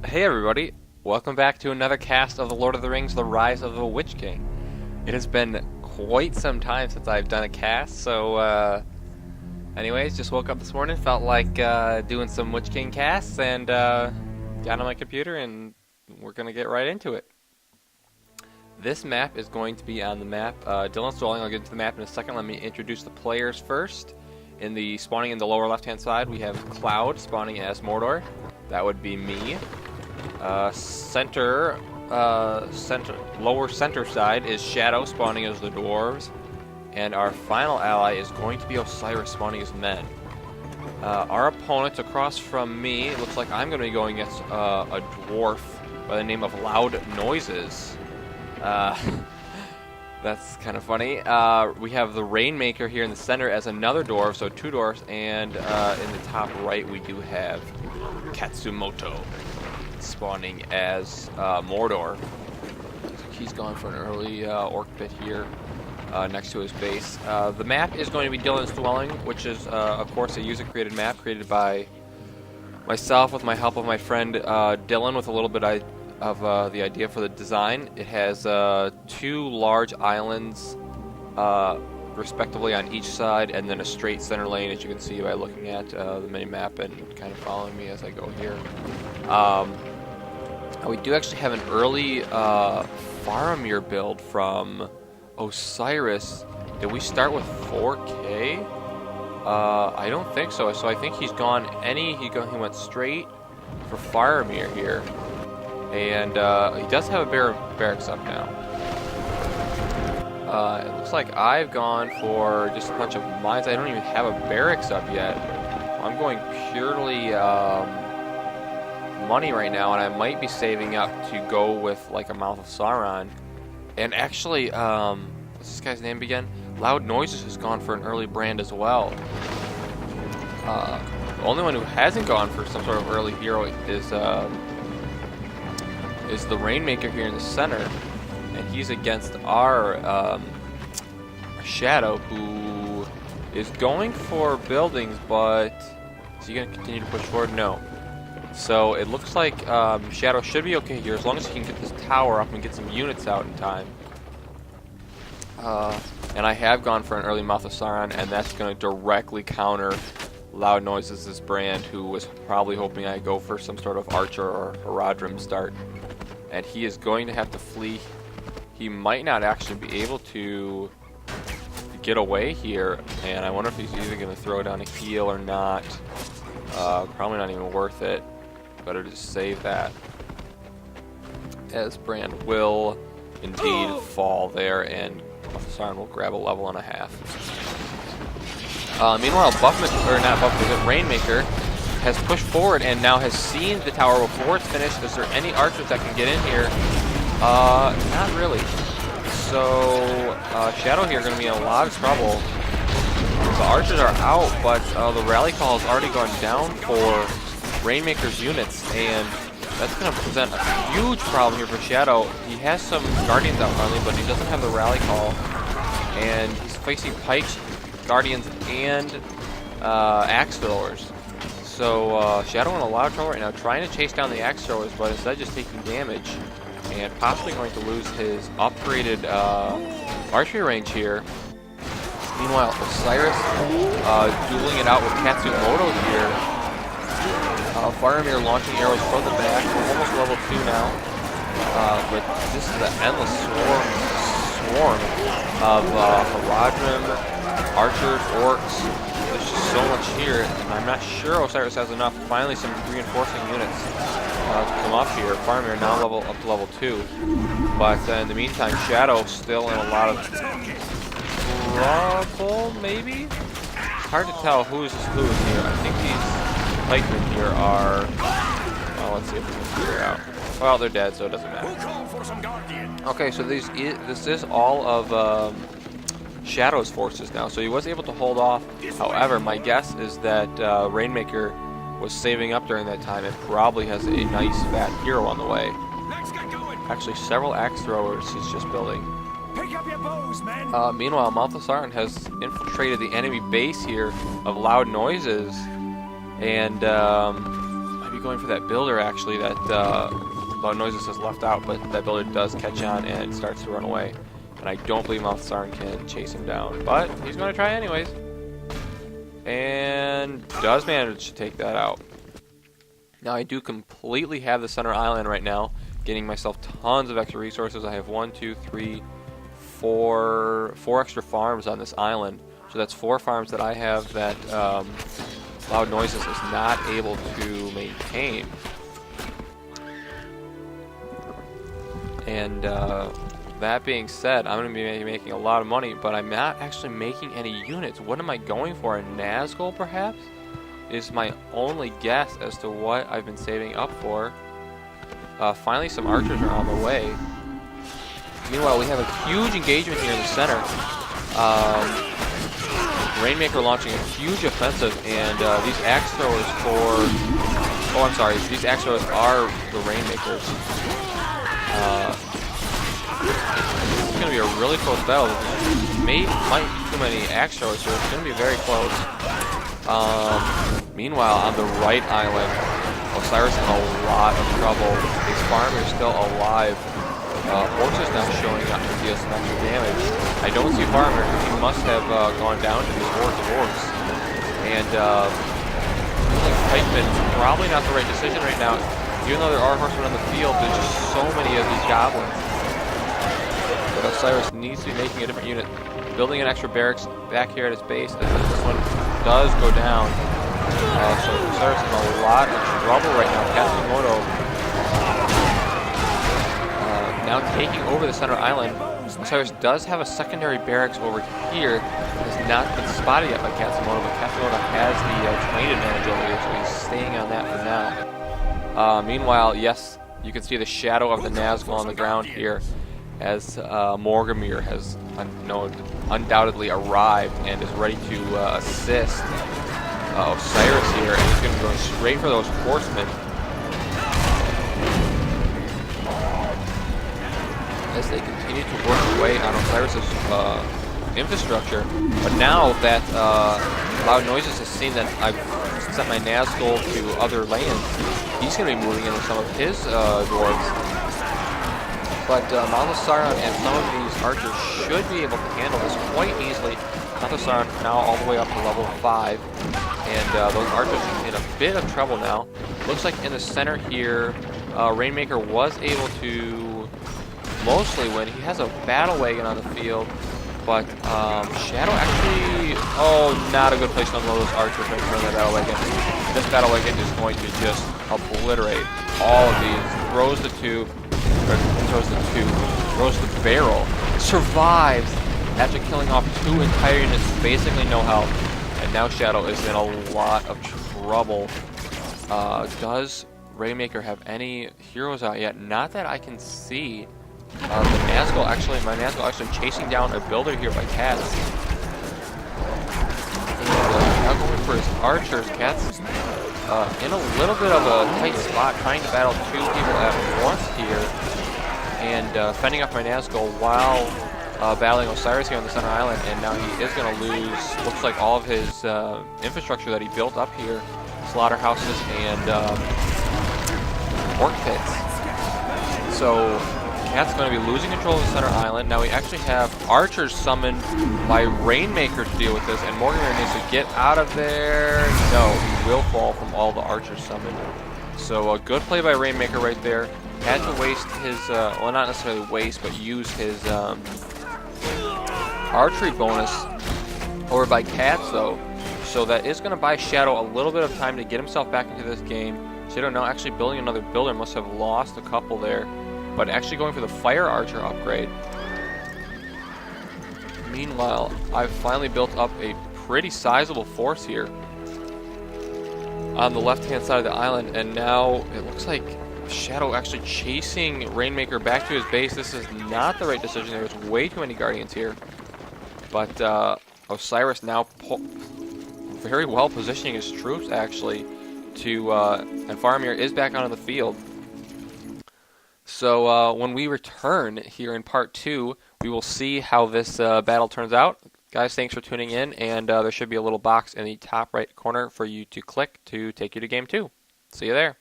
Hey everybody, welcome back to another cast of The Lord of the Rings, The Rise of the Witch King. It has been quite some time since I've done a cast, so anyways, just woke up this morning, felt like doing some Witch King casts, and got on my computer, and we're going to get right into it. This map is going to be on the map, Dylan's Dwelling. I'll get into the map in a second. Let me introduce the players first. Spawning in the lower left-hand side, we have Cloud spawning as Mordor. That would be me. Lower center side is Shadow spawning as the dwarves, and our final ally is going to be Osiris spawning as men. Our opponents across from me, it looks like I'm going to be going against a dwarf by the name of Loudnoises. That's kind of funny. We have the Rainmaker here in the center as another dwarf, so two dwarfs, and in the top right we do have Katsumoto spawning as Mordor. He's gone for an early orc pit here next to his base. The map is going to be Dylan's Dwelling, which is, of course, a user-created map created by myself with my help of my friend Dylan with a little bit of the idea for the design. It has two large islands respectively on each side, and then a straight center lane, as you can see by looking at the mini-map and kind of following me as I go here. We do actually have an early Faramir build from Osiris. Did we start with 4K? I don't think so. So I think he's gone he went straight for Faramir here. And he does have a barracks up now. It looks like I've gone for just a bunch of mines. I don't even have a barracks up yet. I'm going purely money right now, and I might be saving up to go with like a Mouth of Sauron. And actually, what's this guy's name again? Loudnoises has gone for an early brand as well. The only one who hasn't gone for some sort of early hero is the Rainmaker here in the center, and he's against our Shadow, who is going for buildings, but is he going to continue to push forward? No. So it looks like Shadow should be okay here, as long as he can get this tower up and get some units out in time. And I have gone for an early Mouth of Sauron, and that's going to directly counter Loudnoises' brand, who was probably hoping I'd go for some sort of Archer or Haradrim start. And he is going to have to flee. He might not actually be able to get away here, and I wonder if he's either going to throw down a heal or not. Probably not even worth it. Better just save that, as Brand will indeed fall there, and Sauron will grab a level and a half. Meanwhile, Rainmaker has pushed forward and now has seen the tower before it's finished. Is there any archers that can get in here? Not really. So Shadow here going to be in a lot of trouble. The archers are out, but the rally call has already gone down for Rainmaker's units, and that's going to present a huge problem here for Shadow. He has some guardians out finally, but he doesn't have the rally call, and he's facing pikes, guardians, and axe throwers. So Shadow in a lot of trouble right now, trying to chase down the axe throwers, but instead just taking damage, and possibly going to lose his upgraded archery range here. Meanwhile, Osiris dueling it out with Katsumoto here. Faramir launching arrows from the back. We're almost level 2 now. But this is an endless swarm of Haradrim, archers, orcs. There's just so much here, and I'm not sure Osiris has enough. Finally, some reinforcing units come up here. Faramir now up to level 2. But in the meantime, Shadow still in a lot of trouble, maybe? It's hard to tell who's here. I think these pikemen here are... Well, let's see if we can figure it out. Well, they're dead, so it doesn't matter. Okay, so this is all of Shadow's forces now, so he was able to hold off. However, my guess is that Rainmaker was saving up during that time and probably has a nice fat hero on the way. Actually, several axe throwers he's just building. Pick up your bows, men. Meanwhile, Mouth of Sauron has infiltrated the enemy base here of Loudnoises, and might be going for that builder, actually, that Loudnoises has left out, but that builder does catch on and starts to run away. And I don't believe Malthasaran can chase him down, but he's going to try anyways. And does manage to take that out. Now, I do completely have the center island right now, getting myself tons of extra resources. I have 1, 2, 3, 4 extra farms on this island. So that's 4 farms that I have that Loudnoises is not able to maintain. And that being said, I'm going to be making a lot of money, but I'm not actually making any units. What am I going for? A Nazgul, perhaps? Is my only guess as to what I've been saving up for. Finally, some archers are on the way. Meanwhile, we have a huge engagement here in the center. Rainmaker launching a huge offensive, and these axe throwers oh, I'm sorry, these axe throwers are the Rainmakers. It's going to be a really close battle. Might be too many axe throwers, so it's going to be very close. Meanwhile, on the right island, Osiris in a lot of trouble. His farm is still alive. Horses now showing up to deal some extra damage. I don't see Farmer. He must have gone down to these hordes of orcs. And Pikeman, probably not the right decision right now. Even though there are horsemen on the field, there's just so many of these goblins. But Osiris needs to be making a different unit. Building an extra barracks back here at his base. As this one does go down. So Osiris in a lot of trouble right now. Katsumoto now taking over the center island. Osiris does have a secondary barracks over here. Has not been spotted yet by Katsumoto, but Katsumoto has the terrain advantage over here, so he's staying on that for now. Meanwhile, yes, you can see the shadow of the Nazgul on the ground here as Morgamir has undoubtedly arrived and is ready to assist Osiris here, and he's going to be going straight for those horsemen. As they continue to work away on Osiris's infrastructure. But now that Loudnoises has seen that I've sent my Nazgul to other lands, he's going to be moving into some of his dwarves. But Malthasaran and some of these archers should be able to handle this quite easily. Malthasaran now all the way up to level 5. And those archers are in a bit of trouble now. Looks like in the center here, Rainmaker was able to mostly win. He has a battle wagon on the field, but Shadow actually, not a good place to unload those archers right in front of that battle wagon. This battle wagon is going to just obliterate all of these. Throws the barrel, survives after killing off 2 entire units, basically no health, and now Shadow is in a lot of trouble. Does Rainmaker have any heroes out yet? Not that I can see. My Nazgul actually chasing down a builder here by Cats. And now going for his archers. Cats in a little bit of a tight spot, trying to battle 2 people at once here. And fending off my Nazgul while battling Osiris here on the center island. And now he is going to lose, looks like, all of his infrastructure that he built up here. Slaughterhouses and pork pits. So Cat's going to be losing control of the center island. Now we actually have archers summoned by Rainmaker to deal with this, and Morgamir needs to get out of there. No, he will fall from all the archers summoned. So a good play by Rainmaker right there. Had to waste his, well, not necessarily waste, but use his archery bonus over by Cats, though. So that is going to buy Shadow a little bit of time to get himself back into this game. Shadow now actually building another builder, must have lost a couple there. But actually going for the Fire Archer upgrade. Meanwhile, I've finally built up a pretty sizable force here on the left-hand side of the island, and now it looks like Shadow actually chasing Rainmaker back to his base. This is not the right decision. There's way too many Guardians here. But Osiris now very well positioning his troops, actually, to and Faramir is back on the field. So when we return here in part 2, we will see how this battle turns out. Guys, thanks for tuning in, and there should be a little box in the top right corner for you to click to take you to game 2. See you there.